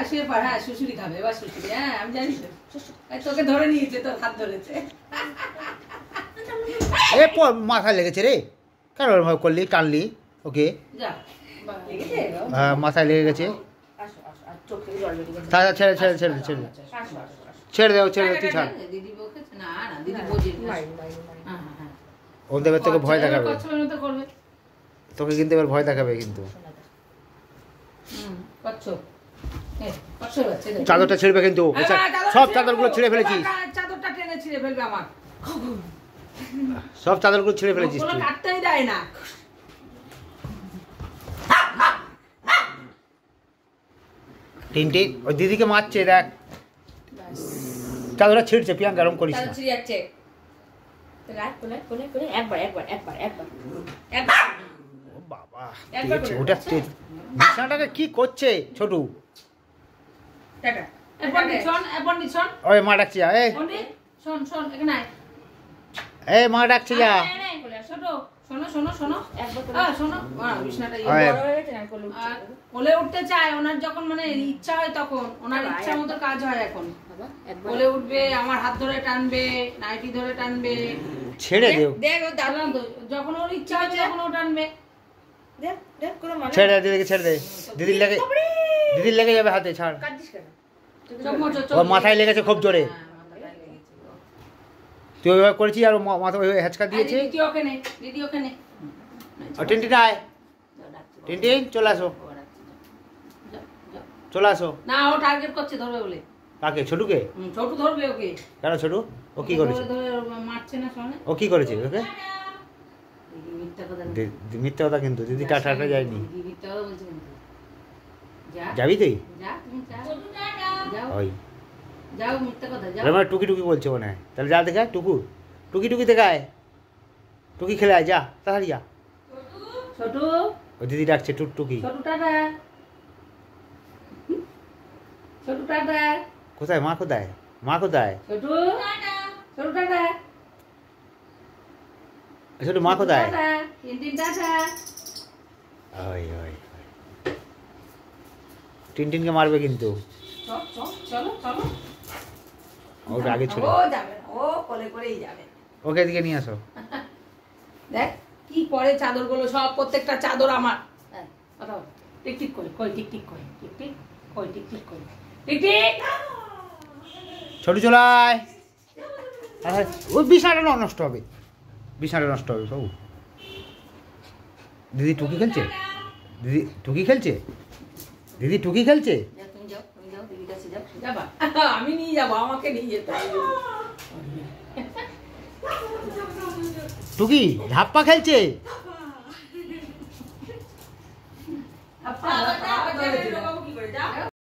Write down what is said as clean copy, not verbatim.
শুয়ে পড়। হ্যাঁ শুশুরি খাবে, এবার শুশুরি। হ্যাঁ আমি জানি তো, তোকে ধরে নিয়েছে, তোর হাত ধরেছে। এ মাথায় লেগেছে রে, কেন ওরকম করলি, টানলি ওকে? হ্যাঁ মাথায় লেগে গেছে। ছেড়ে ছেড়ে ছেড়ে ছেড়ে ছেড়ে দেও, ছেড়ে তুই ছাড়। ও দেবে তোকে ভয় দেখাবে, তোকে কিন্তু এবার ভয় দেখাবে কিন্তু। চাদরটা ছিঁড়বে কিন্তু, সব চাদরগুলো ছিঁড়ে ফেলেছিস, চাদরটা টেনে ছিঁড়ে ফেলবে আমার, সব চাদরগুলো ছিঁড়ে ফেলেছিস তুই। কাটতেই দেয় না। টিনটিন ওই দিদিকে মারছে, দেখ চাদরটা ছিঁড়ছে। প্রিয়াঙ্কা এরকম করিস না। বাবা ওটা বিছানাটাকে কি করছে ছোটু? ওই মা ডাকছে যা, এই মা ডাকছে যা। কোলে উঠতে চায়, ওনার যখন মানে ইচ্ছা হয় তখন ওনার ইচ্ছা মতো কাজ হয়। এখন কোলে উঠবে, আমার হাত ধরে টানবে, নাইটি ধরে টানবে। ছেড়ে দেও, যখন ওর ইচ্ছা হয় তখন ও টানবে। ছেড়ে দে দিদিকে, ছেড়ে দে। দিদির লেগে যাবে হাতে, ছাড়। ওর মাথায় লেগেছে খুব জোরে, তুই ওইভাবে করেছিস আর মাথা ওইভাবে হেঁচকা দিয়েছে। টিনটিন আয়, টিনটিন চলে আসো, চলে আসো। না ও টার্গেট করছে, ধরবে বলে। কাকে? ছোটুকে? ছোটু ধরবে ওকে। কেন ছোটু? ও কি করেছে? মারছে না শোনে। ও কি করেছে ওকে? মিথ্যা কথা কিন্তু, দিদি টাটা যায়নি। যাবি তুই? ওই টুকি টুকি বলছে মনে হয়, তাহলে যা দেখায় টুকি টুকি দেখায়, টুকি খেলে আয়, যা তাড়াতাড়ি যা। ওই দিদি ডাকছে টুকি। কোথায় মা? কোথায় মা? কোথায় ছোটু মা? কোথায়? টিনটিনকে মারবে কিন্তু। ওটা আগে ছিল, ওকে এদিকে নিয়ে আসো। দেখ কি পরে চাদরগুলো সব, প্রত্যেকটা চাদর আমার। টিকটিক কই, কই টিকটিক কই, টিকটিক কই, টিকটিক কই, টিকটিক। ছোট চলায়, ওই বিছানাটা নষ্ট হবে, বিছানাটা নষ্ট হবে বাবু। দিদি টুকি খেলছে, দিদি টুকি খেলছে, দিদি টুকি খেলছে। আমি নিয়ে যাবো, আমাকে নিয়ে যেতে হবে। টুকি ধাপ্পা খেলছে।